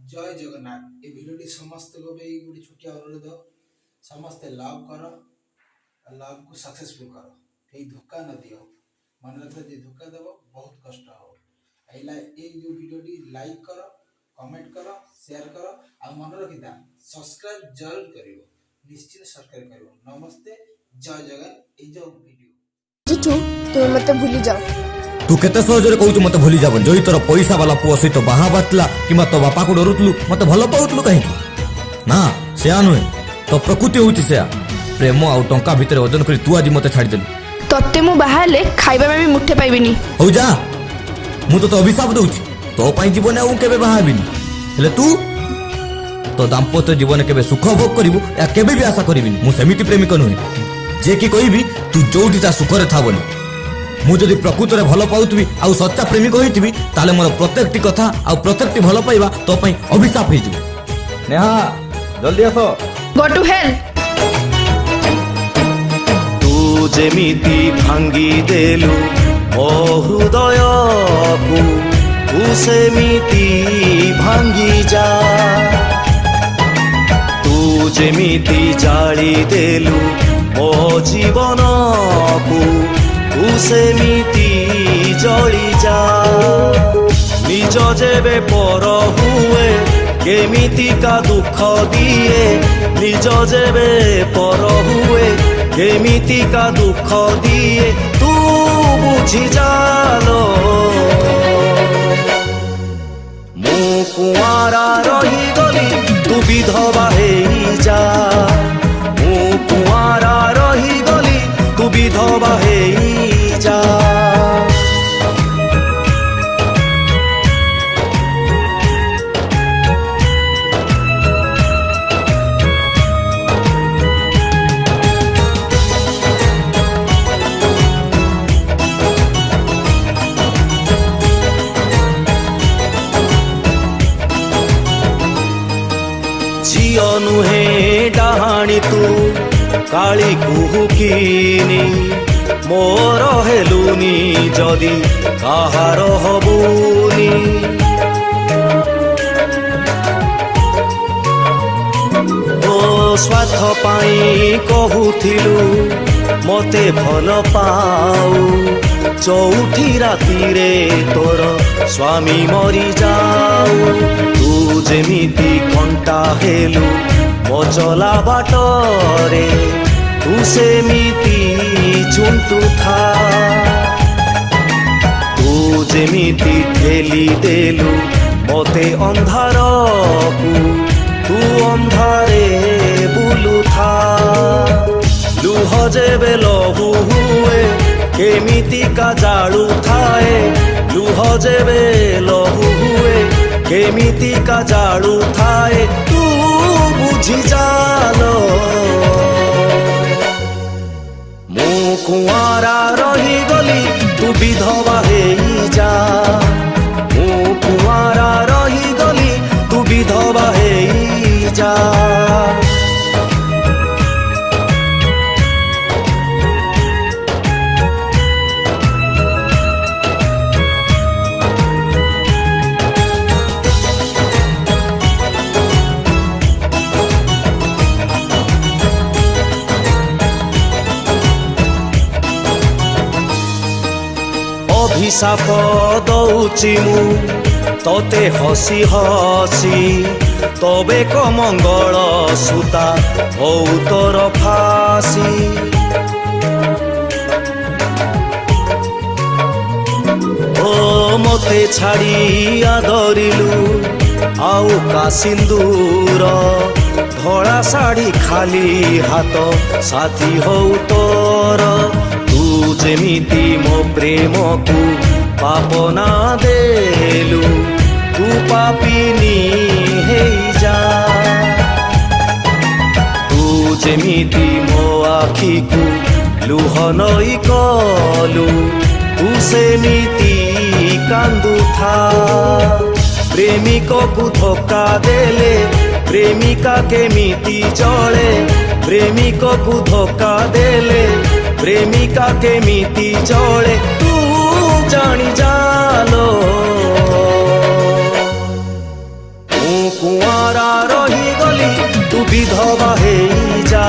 जय जगन्नाथ। ये भिडियोटी समस्त को गोटे छोटिया अनुरोध, समस्ते लव कर, लव को सक्सेसफुल कर, कहीं धोखा न दियो। मन रख धोखा देव बहुत कष्ट हो। ये जो भिडियोटी लाइक कर, कमेंट कर, शेयर कर, आ मन रखी था सब्सक्राइब जरूर करियो, निश्चित सब्सक्राइब करियो। नमस्ते, जय जगन। ये जो वीडियो तुम मत भूली जाओ। तू केते सहजरे कहू मत भूली जाबन जोई तोर पैसा वाला पुओ सहित बाहा बातला कि तो बापा को डरुतलु मत भल पाउतलु कहीं ना से नुहे तो प्रकृति होउची से प्रेम आ टंका भितर वजन करी तू आज मते छाड़ी देलु। तत्ते मु बाहाले खाइबा में भी मुठे पाइबिनी। हो जा मु तो अभिशाप दउची तो पई जीवन आ केबे बाहाबिनी। हेले तू तो दाम्पत्य जीवन केबे सुख भोग करिवु या केबे भी आशा करिबिनी। मु सेमिति प्रेमिक नुहे जे कि कहबी तू जोठी ता सुख रे था बोली। मु जदि प्रकृत रे भल पाउतबी आ सच्चा प्रेमिक होइतबी ताले मोर प्रत्येकटी कथा आ प्रत्येकटी भल पाइबा तो पई अभिशाप होई जिवो। नेहा जल्दी आसो। Go to hell. तू जेमिति भांगी देलु ओ हृदय को तू सेमिति भांगी जा। तू जेमिति जाली देलु ओ जीवन को तू सेमिति जली जा। निज जेबे पर हुए केमिति का दुख दिए, निज जेबे पर हुए केमिति का दुख दिए तू बुझी जालो। मु कुआरा रही गली तू विधवा हेई जा। मु कुआरा रही गली तू विधवा हेई जा। झियो नुहे डाहाणी तू काली कुहुकिनी मोर हेलुनी जदि काहार हबुनी। ओ स्वार्थ पाई कहूथिलु मते भल पाऊ, चौठी राती रे तोर स्वामी मरी जाऊ। तू जेमिति घंटा हेलु मो चला बाटरे तू सेमिति झुंटू था। तू जेमिति ठेली देलु मते अंधार को तू अंधारे बुलु था। लुह जेबे लहू हुए केमिति का जालू थाए, लुह जेबे लहू हुए केमिति का जालू थाए तू बुझी जालो। मु कुआरा रही गली तू विधवा हेई जा। मु कुआरा रही गली तू विधवा हेई जा। अभिशाप दौची मु तोते हसी हसी तबे क मंगल सूता हो तोर फासी। ओ मते छाड़ी आदरिलु आउ का सिंदूर, धड़ा साड़ी खाली हाथ साथी हो तोर। तू जेमिति मो प्रेम को पाप ना देलु तू पापिनी हेई जा। तू जेमिति मो आखी को लुह नई कलु तू सेमिति कांदु था। प्रेमिक को धोखा देले प्रेमिका केमिति चले, प्रेमिक को धोखा देले प्रेमिका केमिति चले तू जानी जालो। कुआरा रही गली तू विधवा हे जा।